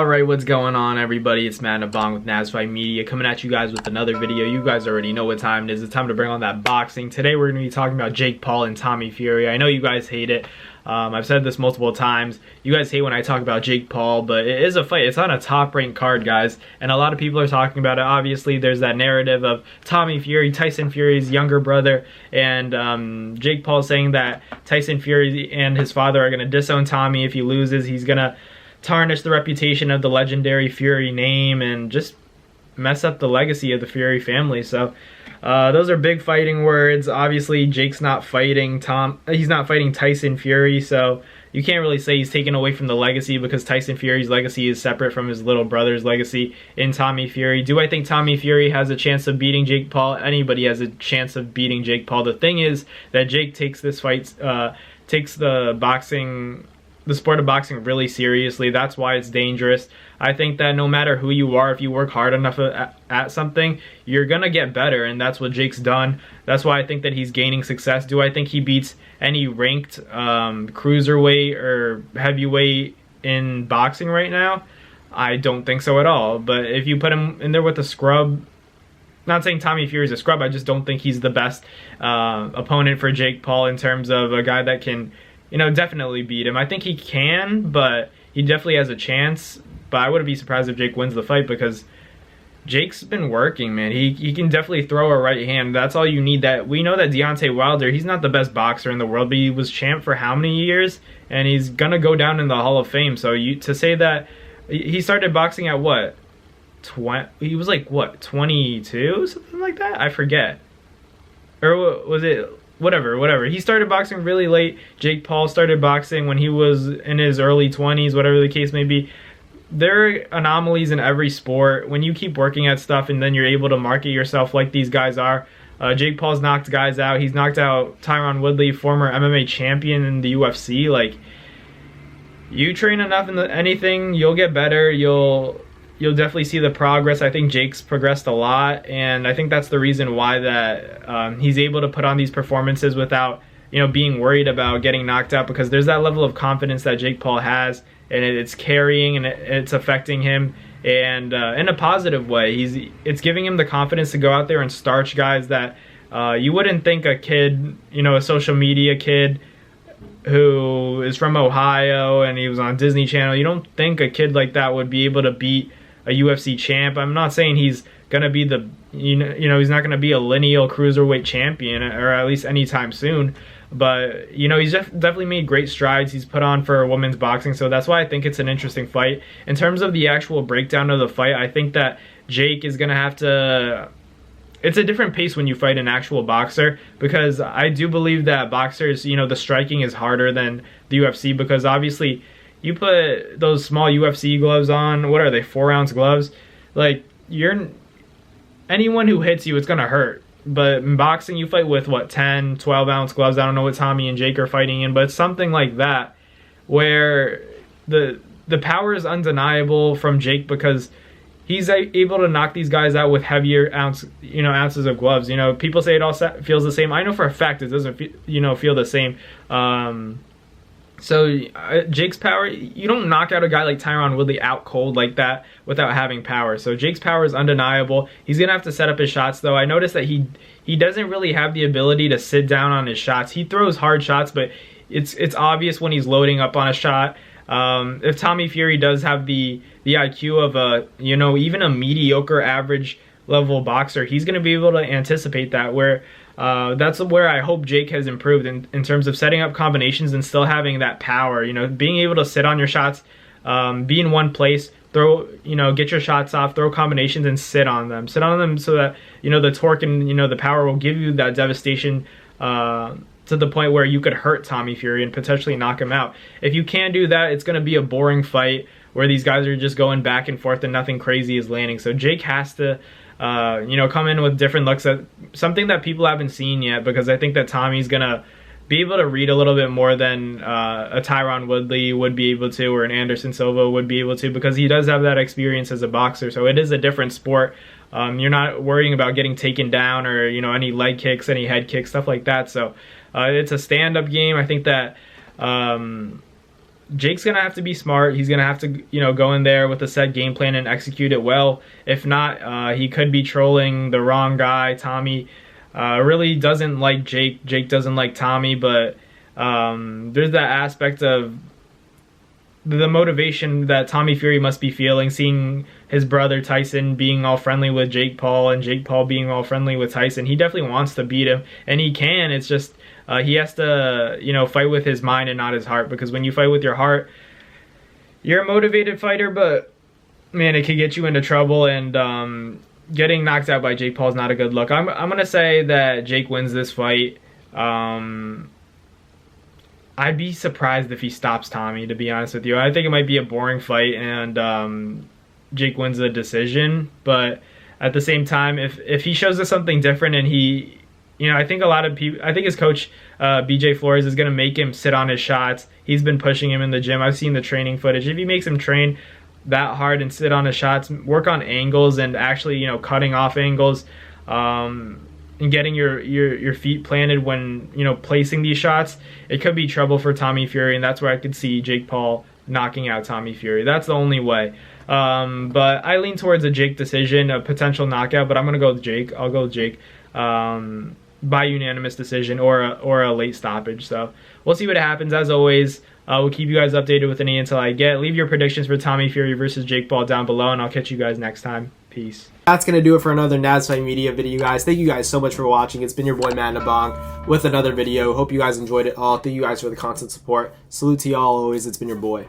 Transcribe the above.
Alright, what's going on everybody? It's Matt Nabong with NASFight Media coming at you guys with another video. You guys already know what time it is. It's time to bring on that boxing. Today we're going to be talking about Jake Paul and Tommy Fury. I know you guys hate it. I've said this multiple times. You guys hate when I talk about Jake Paul, but it is a fight. It's on a top-ranked card, guys, and a lot of people are talking about it. Obviously, there's that narrative of Tommy Fury, Tyson Fury's younger brother, and Jake Paul saying that Tyson Fury and his father are going to disown Tommy if he loses. He's going to tarnish the reputation of the legendary Fury name and just mess up the legacy of the Fury family. So those are big fighting words. Obviously Jake's not fighting he's not fighting Tyson Fury, so you can't really say he's taken away from the legacy because Tyson Fury's legacy is separate from his little brother's legacy in Tommy Fury. Do I think Tommy Fury has a chance of beating Jake Paul? Anybody has a chance of beating Jake Paul. The thing is that Jake takes this fight takes the sport of boxing really seriously. That's why it's dangerous. I think that no matter who you are, if you work hard enough at something, you're gonna get better, and that's what Jake's done. That's why I think that he's gaining success. Do I think he beats any ranked cruiserweight or heavyweight in boxing right now? I don't think so at all. But if you put him in there with a scrub, not saying Tommy Fury's a scrub, I just don't think he's the best opponent for Jake Paul in terms of a guy that can, you know, definitely beat him. I think he can, but he definitely has a chance. But I wouldn't be surprised if Jake wins the fight because Jake's been working, man. He can definitely throw a right hand. That's all you need. That we know that Deontay Wilder, he's not the best boxer in the world, but he was champ for how many years? And he's gonna go down in the Hall of Fame. So to say that he started boxing at what? He was like what, 22, something like that? I forget. Or was it? Whatever. He started boxing really late. Jake Paul started boxing when he was in his early 20s, whatever the case may be. There are anomalies in every sport. When you keep working at stuff and then you're able to market yourself like these guys are. Jake Paul's knocked guys out. He's knocked out Tyron Woodley, former MMA champion in the UFC. Like, you train enough in anything, you'll get better. You'll definitely see the progress. I think Jake's progressed a lot, and I think that's the reason why that he's able to put on these performances without, you know, being worried about getting knocked out, because there's that level of confidence that Jake Paul has, and it's carrying and it's affecting him, and in a positive way. It's giving him the confidence to go out there and starch guys that you wouldn't think a kid, you know, a social media kid who is from Ohio and he was on Disney Channel, you don't think a kid like that would be able to beat a UFC champ. I'm not saying he's gonna be the, you know, he's not gonna be a lineal cruiserweight champion, or at least anytime soon. But you know, he's definitely made great strides. He's put on for women's boxing, so that's why I think it's an interesting fight. In terms of the actual breakdown of the fight, I think that Jake is gonna have to. It's a different pace when you fight an actual boxer, because I do believe that boxers, you know, the striking is harder than the UFC, because obviously you put those small UFC gloves on, what are they, 4-ounce gloves? Like, anyone who hits you, it's gonna hurt. But in boxing, you fight with, what, 10, 12-ounce gloves? I don't know what Tommy and Jake are fighting in, but it's something like that, where the power is undeniable from Jake, because he's able to knock these guys out with heavier ounces of gloves. You know, people say it all feels the same. I know for a fact it doesn't, feel the same. So Jake's power, you don't knock out a guy like Tyron Woodley out cold like that without having power. So Jake's power is undeniable. He's gonna have to set up his shots though. I noticed that he doesn't really have the ability to sit down on his shots. He throws hard shots, but it's obvious when he's loading up on a shot. If Tommy Fury does have the IQ of a, you know, even a mediocre average level boxer, he's gonna be able to anticipate that, where that's where I hope Jake has improved in terms of setting up combinations and still having that power, you know, being able to sit on your shots, be in one place, throw, you know, get your shots off, throw combinations and sit on them so that, you know, the torque and, you know, the power will give you that devastation to the point where you could hurt Tommy Fury and potentially knock him out. If you can't do that, it's going to be a boring fight where these guys are just going back and forth and nothing crazy is landing. So Jake has to you know, come in with different looks, at something that people haven't seen yet, because I think that Tommy's gonna be able to read a little bit more than a Tyron Woodley would be able to, or an Anderson Silva would be able to, because he does have that experience as a boxer. So it is a different sport. You're not worrying about getting taken down, or, you know, any leg kicks, any head kicks, stuff like that. So it's a stand-up game. I think that Jake's gonna have to be smart. He's gonna have to, you know, go in there with a set game plan and execute it well. If not, he could be trolling the wrong guy. Tommy really doesn't like Jake. Jake doesn't like Tommy, but there's that aspect of the motivation that Tommy Fury must be feeling, seeing his brother Tyson being all friendly with Jake Paul and Jake Paul being all friendly with Tyson. He definitely wants to beat him, and he can. It's just he has to, you know, fight with his mind and not his heart, because when you fight with your heart, you're a motivated fighter, but man, it could get you into trouble, and getting knocked out by Jake Paul is not a good look. I'm gonna say that Jake wins this fight. I'd be surprised if he stops Tommy, to be honest with you. I think it might be a boring fight, and Jake wins the decision. But at the same time, if he shows us something different, and he, you know, I think a lot of people, I think his coach, BJ Flores, is going to make him sit on his shots. He's been pushing him in the gym. I've seen the training footage. If he makes him train that hard and sit on his shots, work on angles and actually, you know, cutting off angles, and getting your feet planted when, you know, placing these shots, it could be trouble for Tommy Fury, and that's where I could see Jake Paul knocking out Tommy Fury. That's the only way. But I lean towards a Jake decision, a potential knockout, but I'm going to go with Jake. I'll go with Jake by unanimous decision or a late stoppage. So we'll see what happens. As always, we'll keep you guys updated with any intel I get. Leave your predictions for Tommy Fury versus Jake Paul down below, and I'll catch you guys next time. Peace. That's going to do it for another NazFight Media video, guys. Thank you guys so much for watching. It's been your boy, Matt Nabong, with another video. Hope you guys enjoyed it all. Thank you guys for the constant support. Salute to y'all always. It's been your boy.